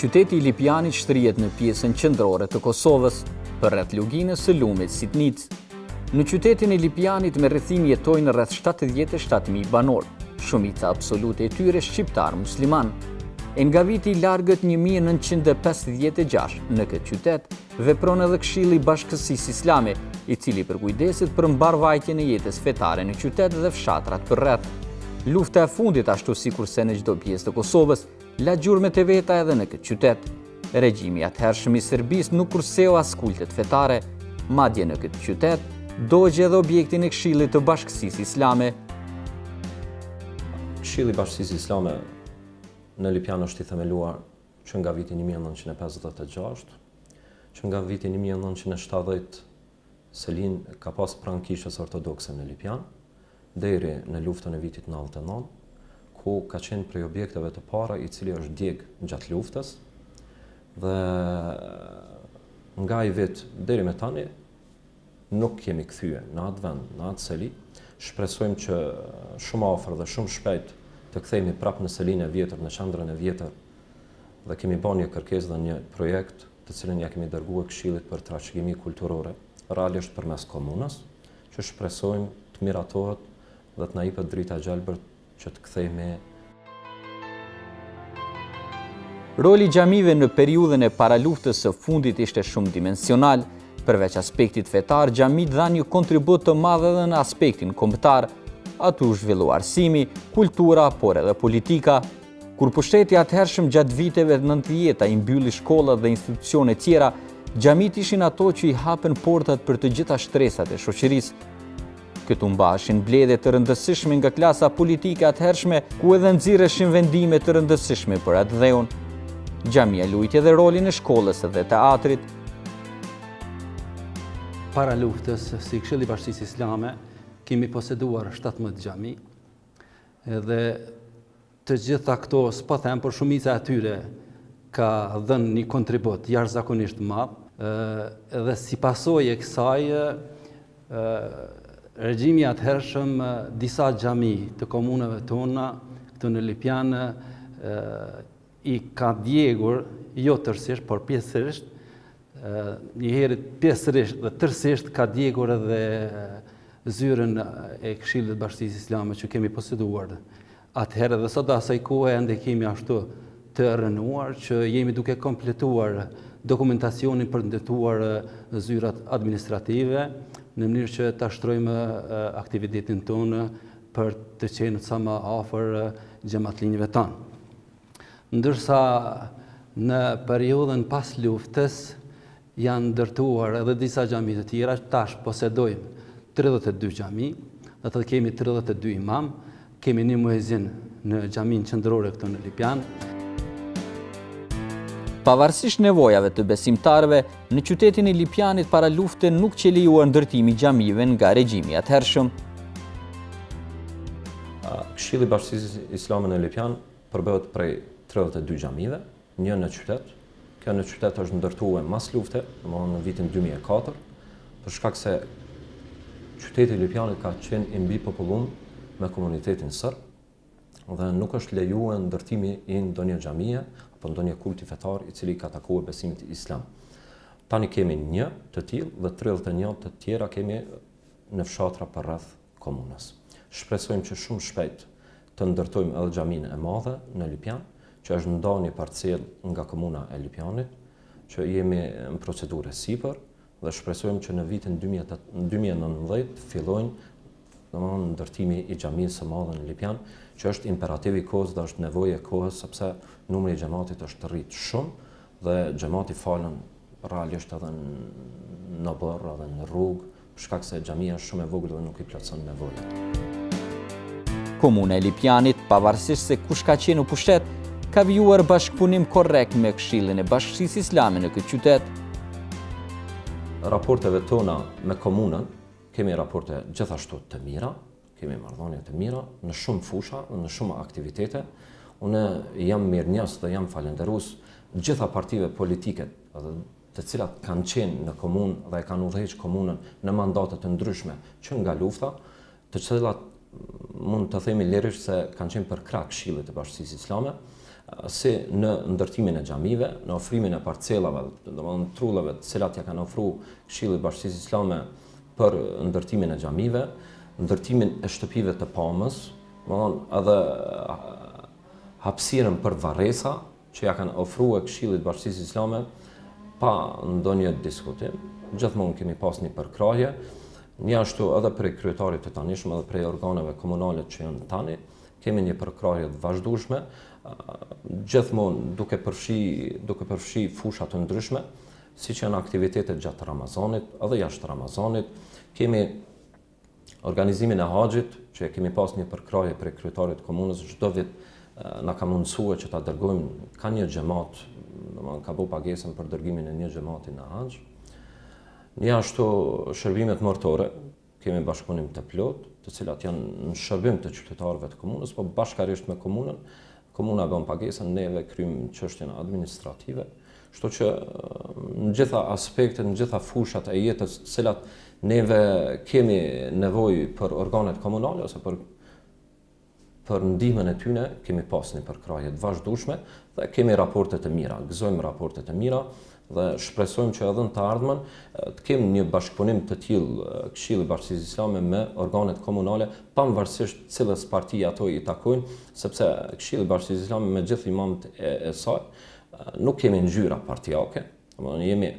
Qyteti i Lipianit shtrihet në pjesën qendrore të Kosovës, përreth luginës së lumit Sitnic. Në qytetin e Lipianit me rrethim jetojnë rreth 77.000 banor, shumica absolute e tyre shqiptar musliman. E nga viti i largët 1956 në këtë qytet vepron edhe Këshilli i Bashkësisë Islame, i cili përkujdeset për mbarvajtjen e jetës fetare në qytet dhe fshatrat përreth. Lufta e fundit, ashtu sikurse në çdo pjesë të Kosovës, la gjurmët e veta edhe në këtë qytet. Regjimi atëhershëm i Serbisë nuk kurseu as kultet fetare, madje në këtë qytet dogje edhe objektin e Këshillit të Bashkësisë Islame. Këshilli i Bashkësisë Islame në Lipian është i themeluar që nga viti 1956, që nga viti 1970 Selin ka pas pranë kishës ortodokse në Lipian, deri në luftën e vitit 99, ku ka qenë prej objekteve të para i cili është djeg gjatë luftës, dhe nga i vit deri me tani nuk kemi kthye në atë vend, në atë seli. Shpresojmë që shumë afër dhe shumë shpejt të kthehemi prapë në Selinë e vjetër, në qendrën e vjetër, dhe kemi bërë një kërkesë dhe një projekt të cilën ja kemi dërguar Këshillit për trashëgimi kulturore, realisht përmes komunës, që shpresojmë të miratohet dhe të na jepet drita e gjelbërt që të kthehemi. Roli xhamive në periudhën e paraluftës së fundit ishte shumë dimensional. Përveç aspektit fetar, xhamit dhanë një kontribut të madh edhe në aspektin kombëtar. Aty u zhvillu arsimi, kultura, por edhe politika. Kur pushteti atëhershëm gjatë viteve 90 i mbylli shkollat dhe institucione tjera, xhamit ishin ato që i hapen portat për të gjitha shtresat e shoqërisë. Këtu mbaheshin mbledhje të rëndësishme nga klasa politike atëhershme, ku edhe nxirreshin vendime të rëndësishme për atë dheun. Xhamia luajti edhe rolin e shkollës dhe teatrit. Para luftës, si Këshilli i Bashkësisë Islame, kemi poseduar 17 xhami, dhe të gjitha këto, s'po them, por shumica e tyre ka dhënë një kontribut jashtëzakonisht madh, dhe si pasojë e kësaj, regjimi atëhershëm disa xhami të komunave tona këtu në Lipian i ka djegur jo tërësisht, por pjesërisht, njëherët pjesërisht dhe tërësisht ka djegur edhe zyrën e Këshillit të Bashkësisë Islame që kemi poseduar atëherë, dhe sot asaj kohe ende kemi ashtu të rënuar që jemi duke kompletuar dokumentacionin për të ndërtuar zyrat administrative në mënyrë që ta shtrojmë aktivitetin tonë për të qenë sa më afër xhamatlinjve tonë. Ndërsa në periudhën pas luftës janë ndërtuar edhe disa xhami të tjera, tash posedojmë 32 xhami, dhe të kemi 32 imam, kemi një muezin në xhamin qendrore këtu në Lipian. Pavarësisht nevojave të besimtarëve, në qytetin e Lipianit para lufte nuk qelejua ndërtimi xhamive nga regjimi atëhershëm. Këshilli i Bashkësisë Islame në Lipian përbëhet prej 32 xhamive, një në qytet. Kjo në qytet është ndërtuar mas lufte, në vitin 2004, për shkak se qyteti i Lipianit ka qenë i mbipopulluar me komunitetin serb, dhe nuk është lejuar ndërtimi i ndonjë xhamie apo ndonjë kulti fetar i cili ka takuar besimit islam. Tani kemi një të tillë dhe 31 të tjera kemi në fshatra përreth komunës. Shpresojmë që shumë shpejt të ndërtojmë edhe xhamin e madhe në Lipian, që është ndarë një parcel nga komuna e Lipianit, që jemi në procedurë sipër, dhe shpresojmë që në vitin 2019 fillojnë ndërtimi i xhamisë së madhe në Lipian, që është imperativ i kohës dhe është nevojë e kohës, sepse numri i xhamatit është rrit shumë dhe xhamati falen realisht edhe në borë edhe në rrugë, për shkak se xhamia është shumë e vogël dhe nuk i plotson nevojat. Komuna e Lipianit, pavarësisht se kush ka qenë në pushtet, ka vijuar bashkëpunim korrekt me Këshillin e Bashkësisë Islame në këtë qytet. Raporteve tona me komunën, kemi raporte gjithashtu të mira, kemi marrëdhënie të mira në shumë fusha, në shumë aktivitete. Unë jam mirënjohës dhe jam falënderues gjitha partive politike të cilat kanë qenë në komunë dhe kanë udhëhequr komunën në mandate të ndryshme që nga lufta, të cilat mund të themi lirisht se kanë qenë për krah Këshillit të Bashkësisë Islame. si në ndërtimin e xhamive, në ofrimin e parcelave, domethënë trullave të cilat ja kanë ofruar Këshilli i Bashkisë Islame për ndërtimin e xhamive, ndërtimin e shtëpive të pamës, domethënë edhe hapësirën për varresa që ja kanë ofruar Këshillit të Bashkisë Islame pa ndonjë diskutim. Gjithmonë kemi pas një përkrahje, një ashtu edhe prej kryetarit të tanishëm edhe prej organeve komunale që janë tani, kemi një përkrahje të vazhdueshme, gjithmonë duke përfshi fusha të ndryshme, siç janë aktivitetet gjatë Ramazanit edhe jashtë Ramazanit. Kemi organizimin e haxhit, që kemi pas një përkrahje prej kryetarit të komunës, çdo vit na ka mundësuar që ta dërgojmë ka një xhamat, domethënë ka bëu pagesën për dërgimin e një xhamati në haxh. Një ashtu shërbimet mortore, kemi bashkëpunim të plot, të cilat janë në shërbim të qytetarëve të komunës, po bashkarisht me komunën. Komuna bën pagesën, neve kryjmë çështjen administrative. Kështu që në gjitha aspektet, në gjitha fushat e jetës, të cilat neve kemi nevojë për organet komunale ose për ndihmën e tyre, kemi pas një përkrahje të vazhdueshme dhe kemi raporte të mira, gëzojmë raporte të mira dhe shpresojmë që edhe në të ardhmen të kemi një bashkëpunim të tillë Këshilli i Bashkisë Islame me organet komunale, pavarësisht cilës parti ato i takojnë, sepse Këshilli i Bashkisë Islame me gjithë imamët e saj nuk kemi ngjyra partijake, domethënë jemi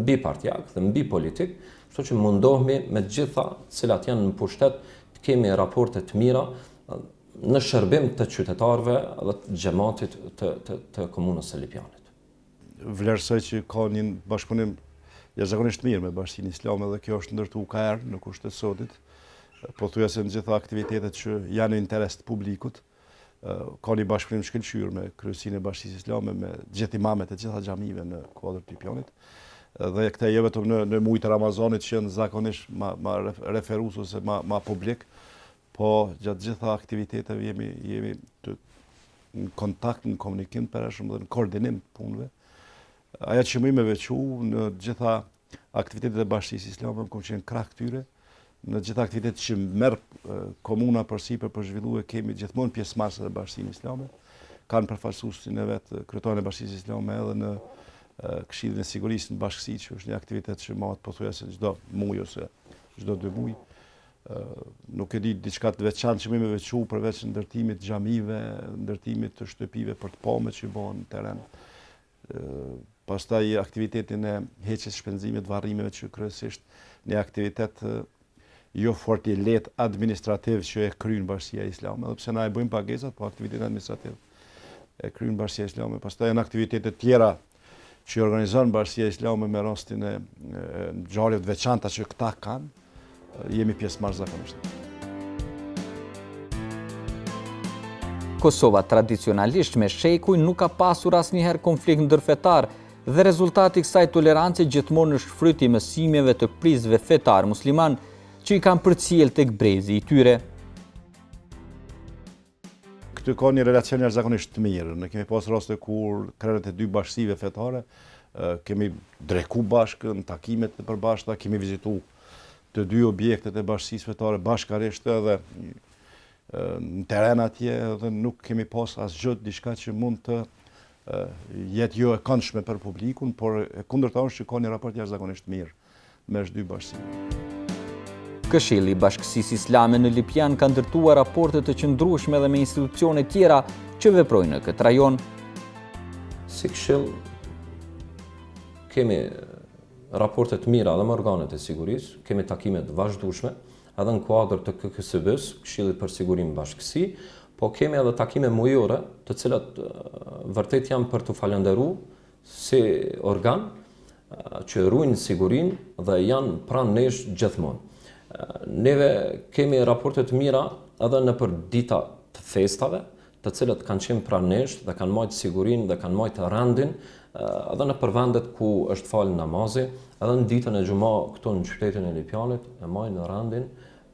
mbi partijak dhe mbi politik, kështu që mundohemi me të gjitha të cilat janë në pushtet të kemi raporte të mira në shërbim të qytetarëve dhe të xhamatit të komunës së Lipjanit. Vlerësoj që ka një bashkëpunim jashtëzakonisht mirë me Bashkinë Islame dhe kjo është ndërtuar ka herë në kushtet e sotit. Pothuajse në gjitha aktivitetet që janë në interes të publikut, ka një bashkëpunim shkëlqyer me kryesinë e Bashkisë Islame, me gjithë imamet e gjitha xhamive në kuadër të Lipjanit. Dhe këtë jo vetëm në muajt e Ramazanit që janë zakonisht ma referues ose ma publik, po gjatë gjitha aktiviteteve jemi në kontakt, në komunikim përhershëm dhe në koordinim punëve. Aja që më veçu në gjitha aktivitetet e Bashkisë Islame kam qenë krah këtyre. Në gjitha aktivitetet që merr komuna përsipër për zhvilluar kemi gjithmonë pjesëmarrëse të Bashkisë Islame. Kanë përfaqësuesin e vet kryetarin e Bashkisë Islame edhe në Këshillin e Sigurisë në bashkësi, që është një aktivitet që mahet pothuajse çdo muaj ose çdo 2 muaj. Nuk e di diçka të veçantë që më veçu përveç ndërtimit të xhamive, ndërtimit të shtëpive për të pamët që bëhen në teren. Pastaj aktivitetin e heqjes shpenzimit të varrimeve që kryesisht një aktivitet jo fort i lehtë administrativ që e kryen Bashkia Islame, edhe pse na e bëjmë pagesat, po aktivitetin administrativ e kryen Bashkia Islame. Pastaj janë aktivitete tjera që organizon Bashkia Islame me rastin e ngjarjeve të veçanta që këta kanë. Jemi pjesëmarrës zakonisht. Kosova tradicionalisht me shekuj nuk ka pasur asnjëherë konflikt ndërfetar dhe rezultati i kësaj tolerance gjithmonë është fryti i mësimeve të prindërve fetar musliman që i kanë përcjell tek brezi i tyre. Këtu ka një relacion jashtëzakonisht të mirë. Ne kemi pas raste kur krerët e 2 bashkësive fetare kemi dreku bashkë në takimet e përbashkëta, kemi vizituar të 2 objektet e bashkësisë fetare bashkarisht edhe në teren atje, dhe nuk kemi pas asgjë diçka që mund të jetë jo e këndshme për publikun, por e kundërta është që ka një raport jashtëzakonisht mirë mes 2 bashkësive. Këshilli i Bashkisë Islame në Lipjan ka ndërtuar raporte të qëndrueshme edhe me institucione tjera që veprojnë në këtë rajon. Si këshill kemi raporte të mira edhe me organet e sigurisë, kemi takime të vazhdueshme edhe në kuadër të KKSB-s, Këshillit për Sigurinë Bashkësi, po kemi edhe takime mujore, të cilat vërtet janë për të falënderuar si organ që ruajnë sigurinë dhe janë pranë nesh gjithmonë. Neve kemi raporte të mira edhe nëpër dita të festave, të cilat kanë qenë pranë nesh dhe kanë marrë sigurinë dhe kanë marrë rendin edhe nëpër vendet ku është falë namazi, edhe në ditën e xumë këtu në qytetin e Lipjanit e marrin rendin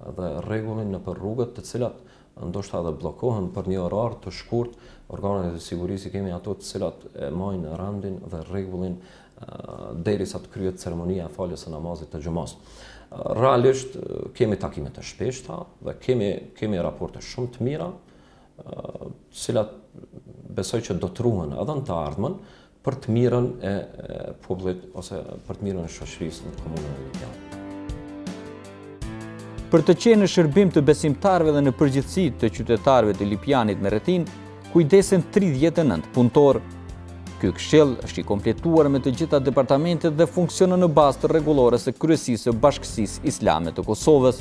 dhe rregullin nëpër rrugët, të cilat ndoshta edhe bllokohen për një orar të shkurt. Organet e sigurisë kemi ato të cilat e marrin rendin dhe rregullin derisa të kryhet ceremonia e faljes së namazit të xumës. Realisht kemi takime të shpeshta dhe kemi raporte shumë të mira, të cilat besoj që do të ruhen edhe në të ardhmen për të mirën e popullit ose për të mirën e shoqërisë në komunën e Lipianit. Për të qenë në shërbim të besimtarëve dhe në përgjithësi të qytetarëve të Lipianit me rrethin, kujdesen 39 punëtor. Ky këshill është i kompletuar me të gjitha departamentet dhe funksionon në bazë të rregullore së Kryesisë së Bashkisë Islame të Kosovës.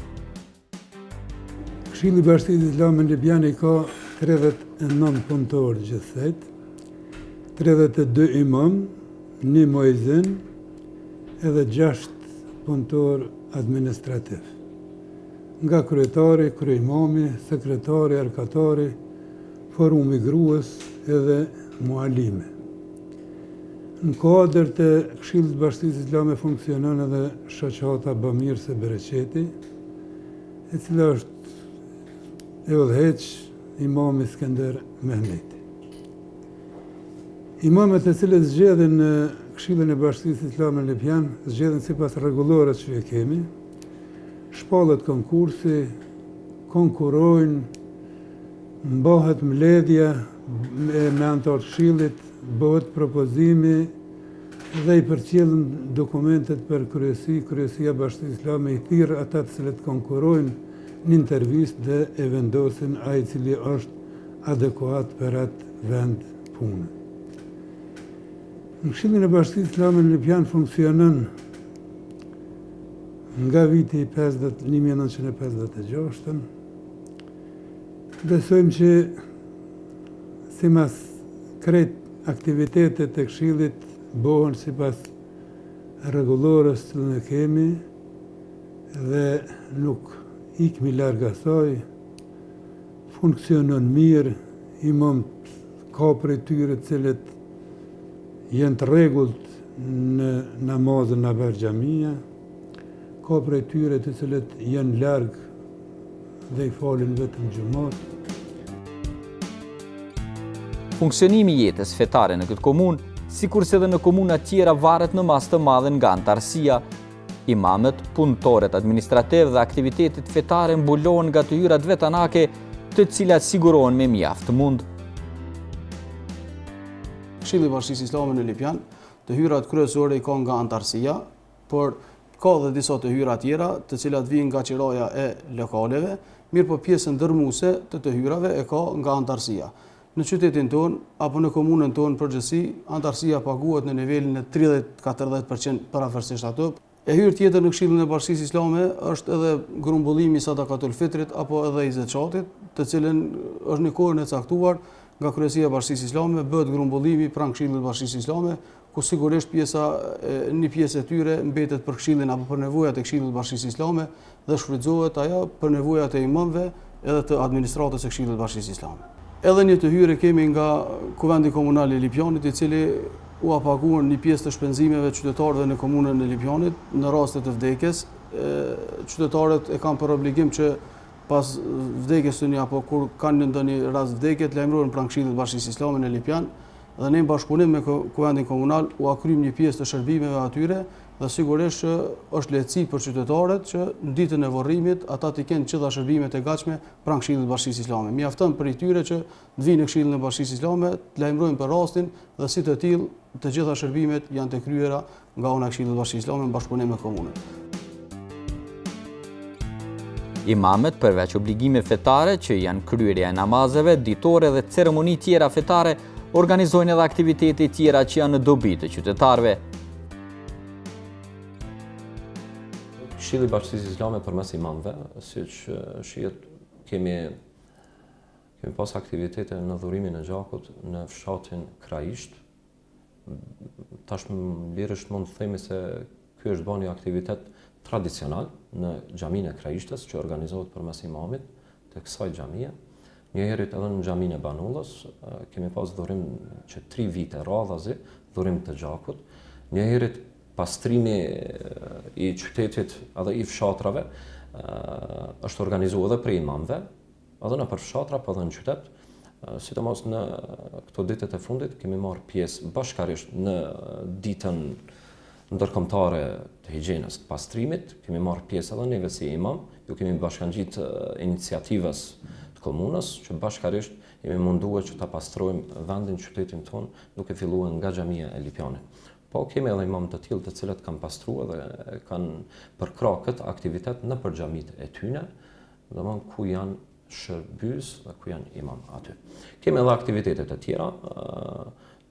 Këshilli i Bashkisë Islame në Lipiani ka 39 punëtorë gjithsejt, 32 imam, 1 muezin edhe 6 punëtor administrativ. Nga kryetari, kryeimami, sekretari, arkatari, forumi gruas edhe mualime. Në kuadër të Këshillit të Bashkisë Islame funksionon edhe shoqata Bamirse Bereqeti, e cila është e udhëheq imami Skender Mehmeti. Imamet e cilët zgjedhin në Këshillin e Bashkisë Islame në Lipian, zgjedhin sipas rregullore që e kemi, shpallet konkursi, konkurojnë, mbahet mbledhja me anë të Këshillit, bëhet propozimi dhe i përcjellën dokumentet për kryesi. Kryesia Bashkisë Islame i thirr ata të cilët konkurojnë në intervistë dhe e vendosin ai i cili është adekuat për atë vend pune. Në Këshillin e Bashkisë Islame në Lipian funksionon nga viti 1956. Besojmë që sipas krejt aktivitetet e Këshillit bëhen sipas rregullores që ne kemi dhe nuk ikmi larg asaj, funksionon mirë, imam ka prej tyre të cilët janë të rregullt në namazën në xhamia, ka prej tyre të cilët janë larg dhe i falin vetëm xhumat. Funksionimi i jetës fetare në këtë komunë, sikurse edhe në komuna tjera, varet në masë të madhe nga antarësia. Imamet, punëtorët administrativ dhe aktivitetet fetare mbulohen nga të hyrat vetanake, të cilat sigurohen me mjaft mund. Këshilli i Bashkisë Islame në Lipian, të hyrat kryesore i ka nga antarësia, por ka dhe disa të hyra tjera, të cilat vijnë nga qiraja e lokaleve, mirë po pjesën dërmuese të hyrave e ka nga antarësia. Në qytetin tonë, apo në komunën tonë përgjithësi, antarësia paguhet në nivelin e 30-40% parafërsisht ato. E hyrë tjetër në Këshillin e Bashkisë Islame është edhe grumbullimi i sadakatul fitrit apo edhe i zakatit, të cilën është në kohën e caktuar nga Kryesia e Bashkisë Islame, bëhet grumbullimi pranë Këshillit të Bashkisë Islame, ku sigurisht një pjesë e tyre mbetet për Këshillin apo për nevojat e Këshillit të Bashkisë Islame dhe shfrytëzohet ajo për nevojat e imamëve edhe të administratës së Këshillit të Bashkisë Islame. Edhe një të hyrë kemi nga Kuvendi Komunal i Lipianit, i cili u paguan një pjesë të shpenzimeve qytetarëve në komunën e Lipianit në raste të vdekjes. Qytetarët e kanë për obligim që pas vdekjes së një apo kur kanë ndonjë rast vdekje të lajmërohen pranë Këshillit të Bashkisë Islame në Lipian dhe ne në bashkëpunim me Kuvendin Komunal u akrym një pjesë të shërbimeve atyre dhe sigurisht që është lehtësi për qytetarët që në ditën e varrimit ata të kenë gjitha shërbimet e gatshme pranë Këshillit të Bashkisë Islame. Mjafton për tyre që të vinë në Këshillin e Bashkisë Islame, të lajmërojnë për rastin dhe si të tillë të gjitha shërbimet janë të kryera nga ana e Këshillit të Bashkisë Islame në bashkëpunim me komunën. Imamet, përveç obligime fetare që janë kryerja e namazeve, ditore dhe ceremoni tjera fetare, organizojnë edhe aktivitete tjera që janë në dobi të qytetarëve. Këshilli i Bashkisë Islame përmes imamëve, siç shihet, kemi pas aktivitete në dhurimin e gjakut në fshatin Kraisht. Tash lirësht mund të themi se ky është bën një aktivitet tradicional në xhaminë e Kraishtës që organizohet përmes imamit të kësaj xhamie. Njëherët edhe në xhaminë e Banullës kemi pas dhurim që 3 vite radhazi, dhurim të gjakut. Njëherët pastrimi i qytetit edhe i fshatrave është organizuar edhe për imamëve, edhe në për fshatra, po edhe në qytet. Sidomos në këto ditët e fundit kemi marrë pjesë bashkarisht në ditën ndërkombëtare të higjienës të pastrimit, kemi marrë pjesë edhe neve si imam, ju kemi bashkangjit iniciativës të komunës që bashkarisht jemi munduar që ta pastrojmë vendin, qytetin tonë, duke filluar nga xhamia e Lipjanit. Po kemi edhe imam të tillë të cilët kanë pastruar dhe kanë përkrah këtë aktivitet në për xhamit e tyne, domthon ku janë shërbys dhe ku janë imam aty. Kemi edhe aktivitete të tjera,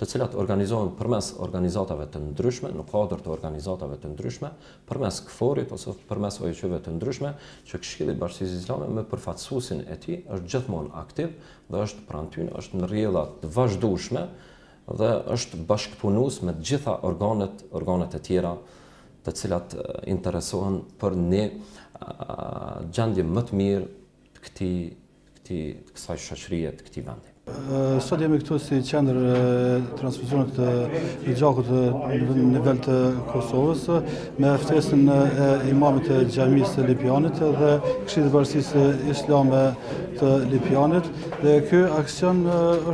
të cilat organizohen përmes organizatave të ndryshme, në kuadër të organizatave të ndryshme, përmes KFOR-it ose përmes OIQ-ve të ndryshme, që Këshilli i Bashkisë Islame me përfaqësuesin e tij është gjithmonë aktiv dhe është pranë tyre, është në rrjedha të vazhdueshme dhe është bashkëpunues me të gjitha organet e tjera të cilat interesohen për një gjendje më të mirë të kësaj shoqërie, të këtij vendi. Sot jemi këtu si qendër transfusionit të gjakut në nivel të Kosovës me ftesën e imamit të xhamisë të Lipjanit dhe Këshillit të Bashkisë Islame të Lipjanit. Dhe ky aksion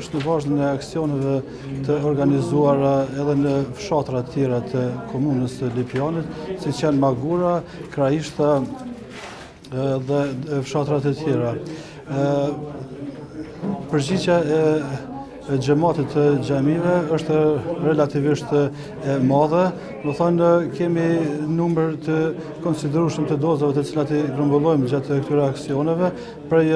është në bazën e aksioneve të organizuara edhe në fshatra të tjera të komunës së Lipjanit, siç janë Magura, Kraishta dhe fshatrat e tjera. Përgjigjja e xhamatit të xhamive është relativisht e madhe, do thonë kemi numër të konsiderueshëm të dozave të cilat i grumbullojmë gjatë këtyre aksioneve, prej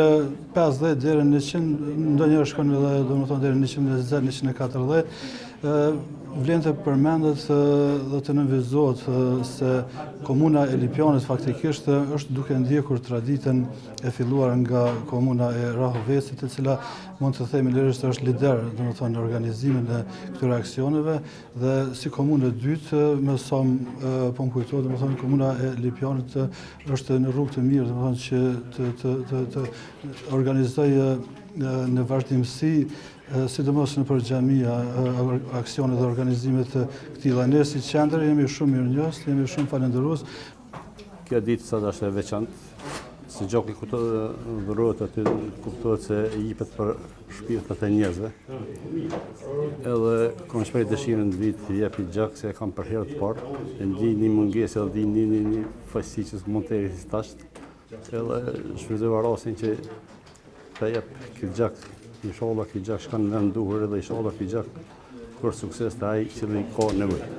50 deri në 100, ndonjëherë shkon edhe domethënë deri në 120, 140. Vlen të përmendet dhe të nënvizohet se komuna e Lipjanit faktikisht është duke ndjekur traditën e filluar nga komuna e Rahovesit, e cila mund të themi lirisht është lider, domethënë në organizimin e këtyre aksioneve, dhe si komunë e dytë, më sa po më kujtohet, domethënë komuna e Lipjanit është në rrugë të mirë, domethënë që të organizojë në vazhdimsi, sidomos në për xhamia, aksionet dhe organizimet të këtilla. Ne si qendër jemi shumë mirënjohës, jemi shumë falendërues. Kjo ditë sot është e veçantë. Si gjoku këto dhurohet aty, kuptohet se jepet për shpirtat e njerëzve. Edhe kam shpreh dëshirën të vit të jap gjak se e kam për herë të parë. E ndi një mungesë edhe një fasti që mund të eri tash. Edhe shfrytëzoj rastin që ta jap këtë gjak. Inshallah ky gjak shkon në vend duhur dhe inshallah ky gjak për sukses të ai që ka nevojë.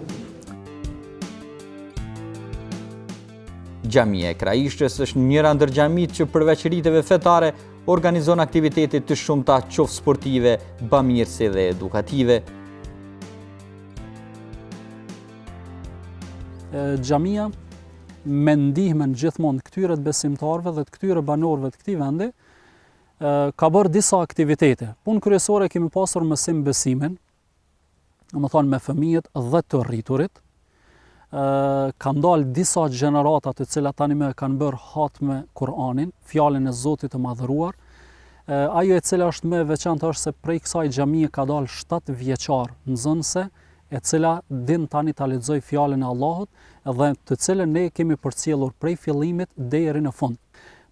Xhamia e Kraishtes është njëra ndër xhamitë që përveç riteve fetare organizon aktivitete të shumta qoftë sportive, bamirëse dhe edukative. Xhamia me ndihmën gjithmonë këtyre besimtarëve dhe të këtyre banorëve të këtij vendi ka bërë disa aktivitete. Punë kryesore kemi pasur mësim besimin, domethënë me fëmijët dhe të rriturit. Kanë dalë disa gjenerata të cilat tani më kanë bërë hatme Kur'anin, fjalën e Zotit të madhëruar. Ajo e cila është më e veçantë është se prej kësaj xhamie ka dalë 7 vjeçar nxënëse, e cila din tani ta lexoj fjalën e Allahut dhe të cilën ne kemi përcjellur prej fillimit deri në fund.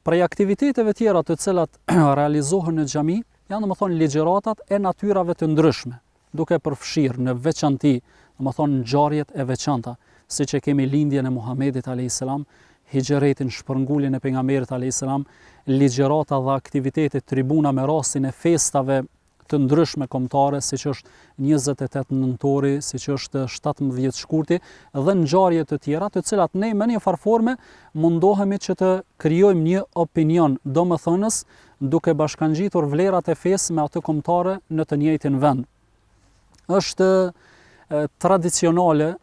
Prej aktiviteteve tjera të cilat realizohen në xhami janë domethënë ligjëratat e natyrave të ndryshme, duke përfshirë në veçanti domethënë ngjarjet e veçanta, siç e kemi lindjen e Muhamedit alayhis salam, hijretin, shpërnguljen e pejgamberit alayhis salam, ligjërata dhe aktivitete tribuna me rastin e festave të ndryshme kombëtare, siç është 28 nëntori, siç është 17 shkurti dhe ngjarje të tjera, të cilat ne me një farforme mundohemi që të krijojmë një opinion domethënës, duke bashkangjitur vlerat e fesë me atë kombëtare në të njëjtin vend. Është tradicionale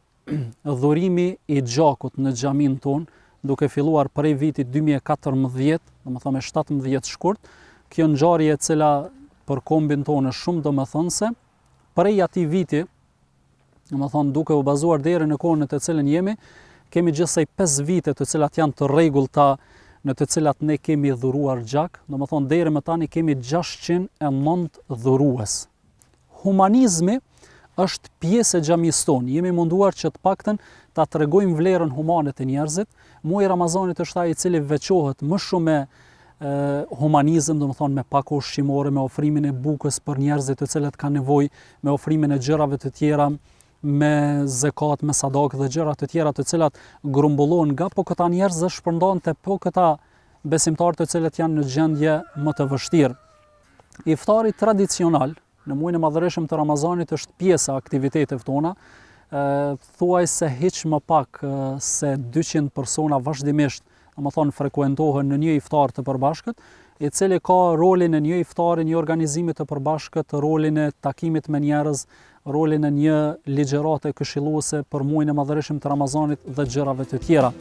dhurimi i gjakut në xhamin ton, duke filluar prej vitit 2014, domethënë me 17 shkurt. Kjo ngjarje e cila për kombin tonë shumë domethënëse, prej atij viti, domethënë duke u bazuar deri në kohën në të cilën jemi, kemi gjithsej 5 vite të cilat janë të rregullta, në të cilat ne kemi dhuruar gjak, domethënë deri më tani kemi 609 dhurues. Humanizmi është pjesë e xhamisë tonë. Jemi munduar që të paktën ta tregojmë vlerën humane të njerëzit. Muaji i Ramazanit është ai i cili veçohet më shumë me humanizëm, domethënë me pak ushqimore, me ofrimin e bukës për njerëzit të cilët kanë nevojë, me ofrimin e gjërave të tjera, me zakat, me sadakë dhe gjëra të tjera të cilat grumbullohen nga po këta njerëz dhe shpërndahen te po këta besimtarë të cilët janë në gjendje më të vështirë. Iftari tradicional në muajin e madhëreshëm të Ramazanit është pjesë e aktiviteteve tona. Thuaj se hiç më pak se 200 persona vazhdimisht, domethënë frekuentohen në një iftar të përbashkët, i cili ka rolin e një iftari, një organizimi të përbashkët, rolin e takimit me njerëz, rolin e një ligjërate këshilluese për muajin e madhëreshëm të Ramazanit dhe gjërave të tjera.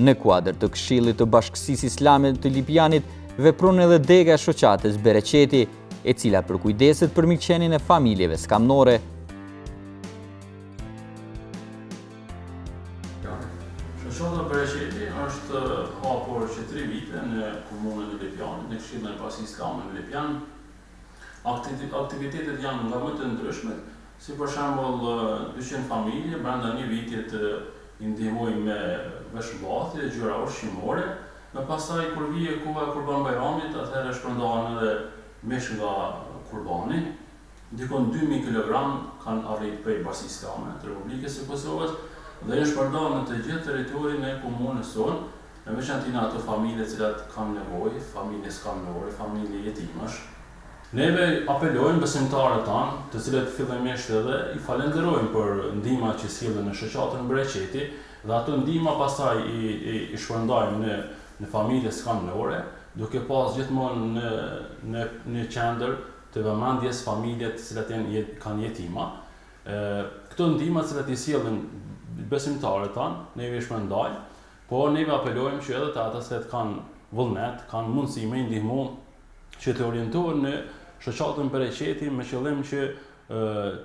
Në kuadër të Këshillit të Bashkësisë Islame të Lipjanit vepron edhe dega e shoqatës Bereqeti, e cila përkujdeset për mirëqenien e familjeve skamnore. Shoqata Bereqeti është hapur që 3 vite në komunën e Lipjanit, në Këshillin e Bashkisë Islame në Lipjan. Aktivitetet janë nga më të ndryshme, si për shembull 200 familje brenda një viti të ndihmojmë me veshmbathje, gjëra ushqimore. Më pastaj kur vije koha e Kurban Bayramit, atëherë shpërndahen edhe mish nga kurbani. Dikon 2000 kg kanë arritur prej Bashkisë Islame të Republikës së Kosovës dhe janë shpërndarë në të gjithë territorin e komunës sonë, në veçantë ato familje të cilat kanë nevojë, familje skamnore, familje jetimash. Neve apelojmë besimtarët tanë, të cilët fillimisht edhe i falenderojmë për ndihma që sillen në shoqatën Bereqeti, dhe ato ndihma pastaj i shpërndajmë në familje skamnore, duke pas gjithmonë në qendër të vëmendjes familjet të cilat kanë jetima. Këto ndihma të cilat i sillen besimtarët tanë, neve i shpërndajmë, por neve apelojmë që edhe të ata që kanë vullnet, kanë mundësi me ndihmu që të orientohen në shoqatën Bereqeti me qëllim që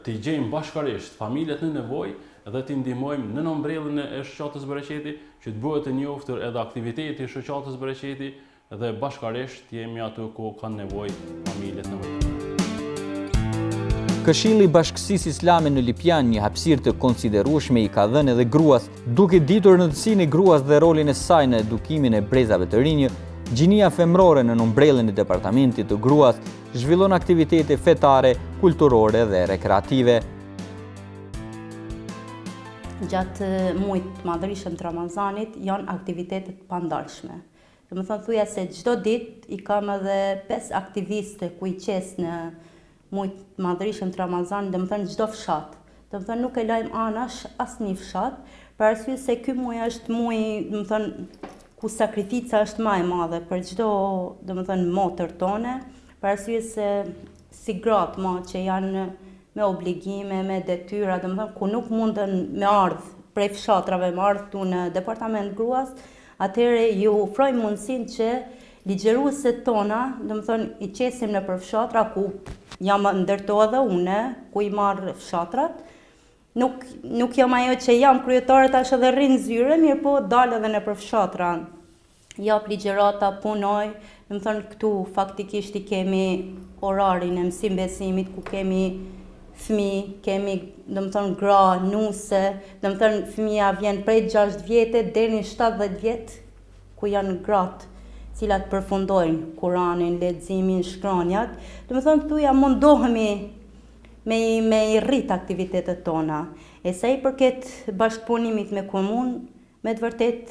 t'i gjejmë bashkarisht familjet në nevojë dhe t'i ndihmojmë në ombrellën e shoqatës Bereqeti që të bëhet e njoftër edhe aktiviteti i shoqatës Bereqeti dhe bashkarisht jemi aty ku kanë nevojë familjet nevojshme. Këshilli i Bashkësisë Islame në Lipjan një hapësirë të konsiderueshme i ka dhënë edhe gruas, duke ditur rëndësinë e gruas dhe rolin e saj në edukimin e brezave të rinj. Gjinia femrore në ombrellën e departamentit të gruas zhvillon aktivitete fetare, kulturore dhe rekreative. Gjatë muajit të madhërishëm të Ramazanit janë aktivitetet pandarshme. Domethënë thuja se çdo ditë i kam edhe 5 aktivistë ku i qes në muajit të madhërishëm të Ramazanit, domethënë çdo fshat. Domethënë nuk e lajm anash asnjë fshat, për arsye se ky muaj është muaj, domethënë ku sakrifica është më e madhe për çdo, domethënë motër tone, për arsye se si gratë ma që janë me obligime, me detyra, domethënë ku nuk munden me ardh prej fshatrave, me ardh tu në departament gruas, atëherë ju ofrojmë mundësinë që ligjërueset tona, domethënë i qesim në për fshatra ku jam ndërto edhe une, ku i marr fshatrat. Nuk jam ajo që jam kryetare tash edhe rrin zyre, mirë po dal edhe në për fshatra. Jap ligjërata, punoj, domethënë këtu faktikisht i kemi orarin e mësim besimit ku kemi fëmijë, kemi domethënë gra, nuse, domethënë fëmia vjen prej 6 vjetë deri në 70 vjet ku janë gratë, cilat përfundojnë Kur'anin, leximin, shkronjat. Domethënë këtu ja mundohemi me i rrit aktivitetet tona. E sa i përket bashkëpunimit me komunë, me të vërtet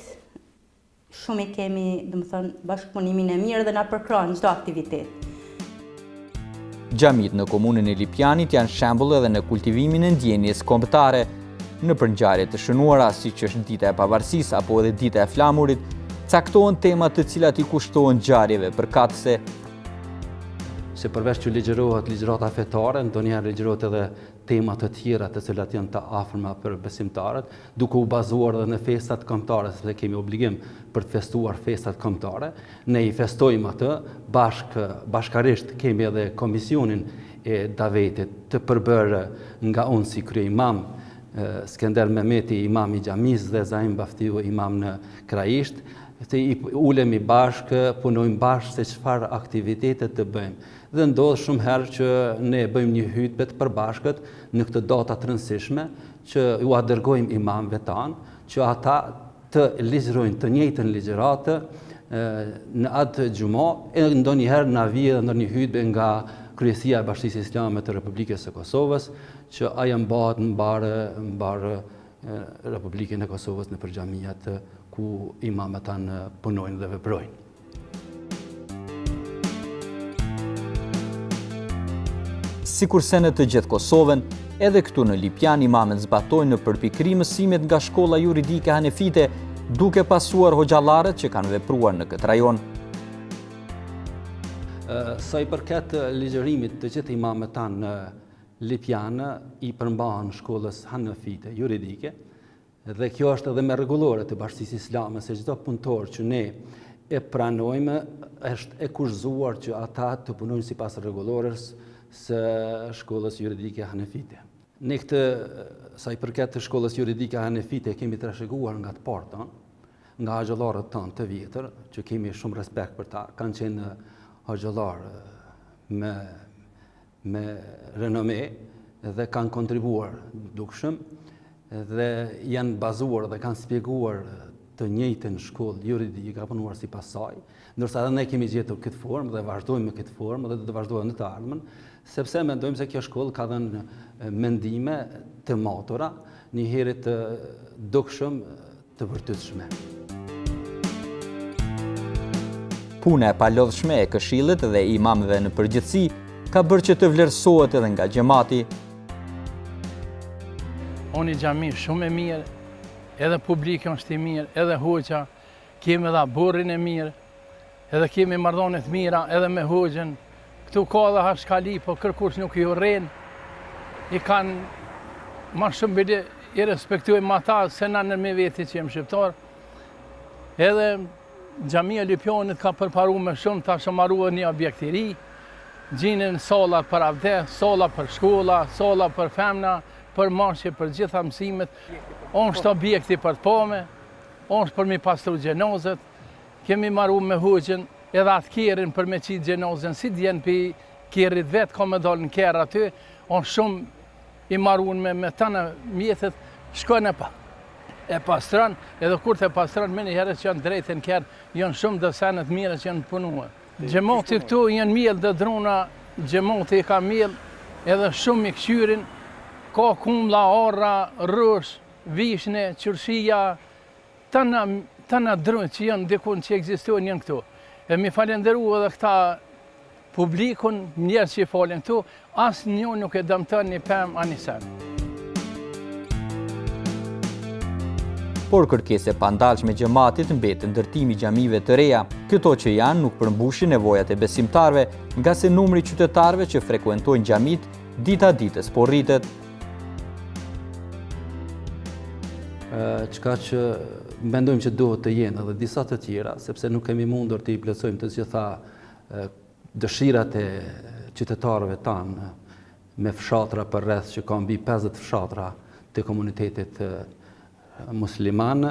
shumë i kemi, domethënë, bashkëpunimin e mirë dhe na përkrahon çdo aktivitet. Xhamit në komunën e Lipjanit janë shembull edhe në kultivimin e ndjenjes kombëtare. Në ngjarje të shënuara, siç është Dita e Pavarësisë apo edhe Dita e Flamurit, caktohen temat të cilat i kushtohen ngjarjeve përkatëse. Se përveç që ligjërohet ligjërata fetare, ndonjëherë ligjërohet edhe tema të tjera të cilat janë të afërma për besimtarët, duke u bazuar edhe në festat kombëtare, sepse kemi obligim për të festuar festat kombëtare. Ne i festojmë atë, bashkarisht kemi edhe komisionin e davetit të përbërë nga unë si kryeimam, Skender Mehmeti, imam i xhamisë dhe Zaim Baftiu, imam në Krajisht. Ulemi bashkë, punojmë bashkë se çfarë aktivitetet të bëjmë. Dhe ndodh shumë herë që ne bëjmë një hutbë të përbashkët në këtë data të rëndësishme, që ju dërgojmë imamëve tanë, që ata të ligjërojnë të njëjtën ligjëratë në atë xumë, e ndonjëherë na vije ndonjë hutbë nga Kryesia e Bashkisë Islame të Republikës së Kosovës, që ajo mbahet mbar Republikën e Kosovës në xhamijat ku imamët tanë punojnë dhe veprojnë. Sikurse në të gjithë Kosovën, edhe këtu në Lipjan imamet zbatojnë në përpikri mësimet nga shkolla juridike hanefite, duke pasuar hoxhallarët që kanë vepruar në këtë rajon. Sa i përket ligjërimit të gjithë imamet tanë në Lipjan i përmbahen shkollës hanefite juridike, dhe kjo është edhe me rregullore të Bashkisë Islame, se çdo punëtor që ne e pranojmë është e kushzuar që ata të punojnë sipas rregullores së shkollës juridike hanefite. Ne këtë, sa i përket të shkollës juridike hanefite, kemi trashëguar nga të parta, nga hoxhallarët tanë të vjetër, që kemi shumë respekt për ta, kanë qenë hoxhallarë me renome dhe kanë kontribuar dukshëm dhe janë bazuar dhe kanë spjeguar të njëjtën shkollë juridike, ka punuar sipas saj, ndërsa edhe ne kemi gjetur këtë formë dhe vazhdojmë me këtë formë dhe do të vazhdojmë në të ardhmen, sepse mendojmë se kjo shkollë ka dhënë mendime të matura, një herë të dukshëm të vërtetshme. Puna e palodhshme e këshillit dhe imamëve në përgjithësi ka bërë që të vlerësohet edhe nga xhamati. Unë i xhami shumë e mirë, edhe publikën është i mirë, edhe hoxha, kemi edhe burrin e mirë, edhe kemi marrëdhënie të mira edhe me hoxhën. Këtu ka dhe hashkali, po kërkush nuk i urren, i kanë ma shumë bile i respektojmë ata se na në me veti që jem shqiptar. Edhe xhamia e Lipjanit ka përparu me shumë, ta shëmarua një objekt i ri, gjinin salla për avdes, salla për shkolla, salla për femna, për marshje, për gjitha mësimet. Unë është objekti për të pome, unë është për mi pastru gjenozet, kemi marru me hoxhën edhe atë kjerin për me qitë gjenozën, si djenë për kjerit vetë, ka me dalë në kjerë aty, unë shumë i marru me të në mjetët, shkojnë e pastron, edhe kur të pastron, me një herë që janë drejtë në kjerë, janë shumë dësenet mire që janë punua. Gjemoti këtu janë mjellë dhe druna, gjemoti i ka mjellë, edhe shumë i këshyrin, ka kumla, orra, rrush, vishne, qërshia, të në drunët që janë dikun që ekzistojnë janë këtu. E mi falenderu edhe këta publikun, njerë që i falen këtu, asë një nuk e dëmëtën një pëm a një sen. Por kërkese pandalshme xhamatit mbeten ndërtimi xhamive të reja, këto që janë nuk përmbushin nevojat e besimtarve, nga se numri qytetarëve që frekuentojnë xhamit dita ditës po rritet. Çka që mendojmë që duhet të jenë edhe disa të tjera, sepse nuk kemi mundur të i plotësojmë të gjitha dëshirat e qytetarëve tanë me fshatra për rreth që ka mbi 50 fshatra të komunitetit musliman.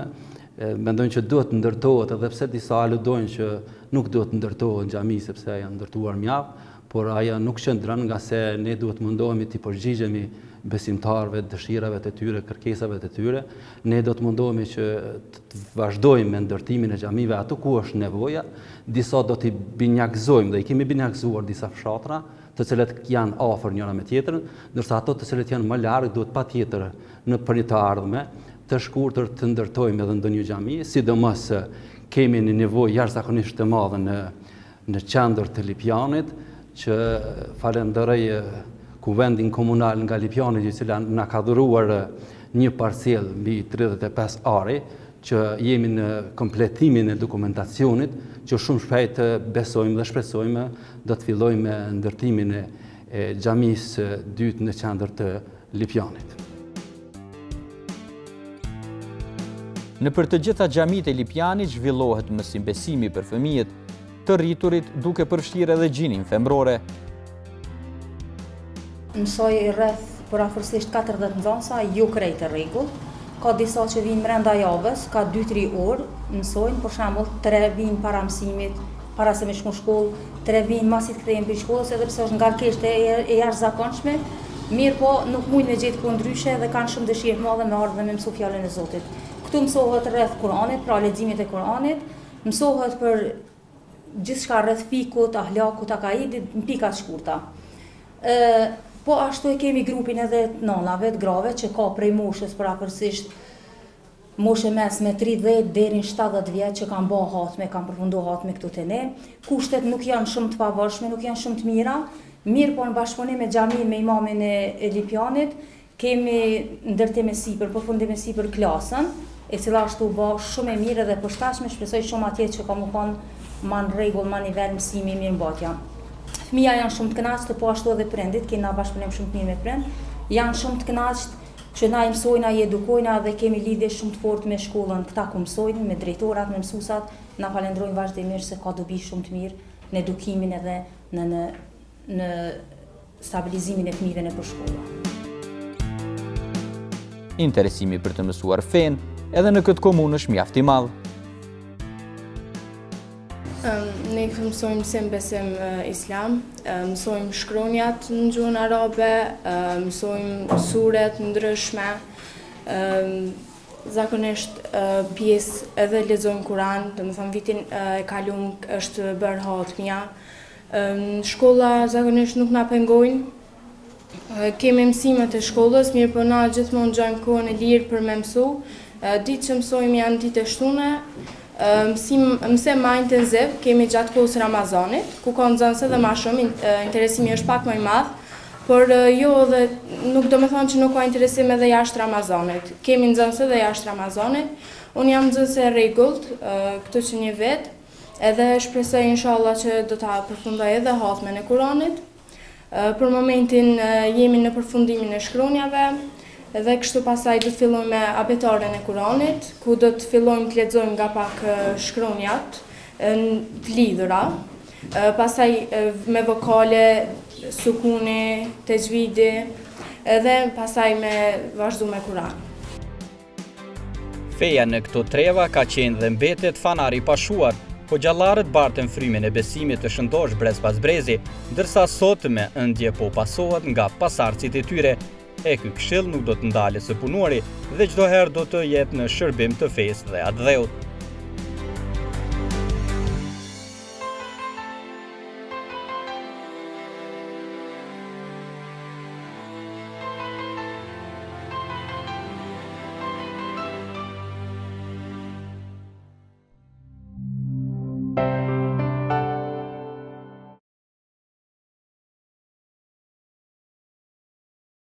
Mendojmë që duhet të ndërtohet, edhe pse disa aludojnë që nuk duhet të ndërtohet në xhami sepse janë ndërtuar mjaft, por aja nuk qëndron nga se ne duhet mundohemi të përgjigjemi besimtarëve, dëshirave të tyre, kërkesave të tyre. Ne do të mundohemi që të vazhdojmë me ndërtimin e xhamive ato ku është nevoja. Disa do t'i binjakzojmë dhe i kemi binjakzuar disa fshatra, të cilët janë afër njëra me tjetrën, ndërsa ato të cilët janë më larg duhet patjetër në për një të ardhme të shkurtër të ndërtojmë edhe ndonjë xhami, sidomos kemi një nevojë jashtëzakonisht të madhe në qendër të Lipjanit, që falenderoj Kuvendin komunal nga Lipjani, i cili na ka dhuruar një parcel mbi 35 are, që jemi në kompletimin e dokumentacionit, që shumë shpejt besojmë dhe shpresojmë do të fillojmë me ndërtimin e xhamisë dytë në qendër të Lipjanit. Në për të gjitha xhamit e Lipjanit zhvillohet mësimbesimi për fëmijët të rriturit, duke përfshirë edhe gjinin femrore. Mësoj rreth për afërsisht 40 nxënësa, jo krejt e rregull. Ka disa që vinë brenda javës, ka 2-3 orë mësojnë, për shembull 3 vinë para mësimit, para se me shku në shkollë, 3 vinë masi të kthehen për shkollës, edhe pse është ngarkesë e jashtëzakonshme, mirë po nuk mund me gjetë ku ndryshe dhe kanë shumë dëshirë të madhe me ardhur dhe me mësu fjalën e Zotit. Këtu mësohet rreth Kuranit, pra leximit e Kuranit, mësohet për gjithçka rreth fikut, ahlakut, akaidit, në pika të shkurta. Po ashtu e kemi grupin edhe të nënave, të grave, që ka prej moshës për afërsisht moshe mesme 30 deri në 70 vjeç që kanë bërë hatme, kanë përfunduar hatme këtu te ne. Kushtet nuk janë shumë të pavarshme, nuk janë shumë të mira. Mirë po në bashkëpunim me xhamin me imamin e Lipjanit, kemi ndërtim e sipër, përfundim e sipër klasën, e cila ashtu bë shumë e mirë dhe përshtatshme, shpresoj shumë atje që ka më konë ma në rregull, ma nivel mësimi mirëmbajtja. Fëmija janë shumë të kënaqur, po ashtu edhe prindit, kemi bashkëpunim shumë të mirë me prind, janë shumë të kënaqur që na i mësojnë, i edukojnë dhe kemi lidhje shumë të fortë me shkollën këta ku mësojnë, me drejtorat, me mësuesat, na falenderojnë vazhdimisht se ka dobi shumë të mirë në edukimin edhe në stabilizimin e fëmijëve nëpër shkolla. Interesimi për të mësuar fen edhe në këtë komunë është mjaft i madh. Ne mësojmë sim besim islam, mësojmë shkronjat në gjuhën arabe, mësojmë suret ndryshme, zakonisht pjesë edhe lexojmë Kur'an, domethënë vitin e kaluar është bërë hatmia. Shkolla zakonisht nuk na pengojnë. Kemi mësimet e shkollës, mirë po na gjithmonë gjojmë kohën e lirë për me mësu. Ditë që mësojmë janë ditë e shtune, mësim ma intenziv, kemi gjatë kohës Ramazanit, ku ka nxënëse dhe ma shumë, interesimi është pak më i madh, por jo dhe nuk do me thonë që nuk ka interesim edhe jashtë Ramazanit. Kemi nxënëse dhe jashtë Ramazanit, unë jam nxënëse e rregullt këtë që një vit, edhe shpresoj inshallah që do ta përfundoj edhe hatmen e Kuranit. Për momentin jemi në përfundimin e shkronjave, edhe kështu pasaj do të fillojmë me abetaren e Kuranit, ku do të fillojmë të lexojmë nga pak shkronjat të lidhura, pasaj me vokale, sukuni, tejvidi, edhe pasaj me vazhdu me Kuran. Feja në këto treva ka qenë dhe mbetet fanari pashuar, po gjallarët bartën frymin e besimit të shëndosh brez pas brezi, ndërsa sot me ëndje po pasohet nga pasardhësit e tyre. E ky këshill nuk do të ndalet së punuari dhe çdo herë do të jetë në shërbim të fesë dhe atë dheut.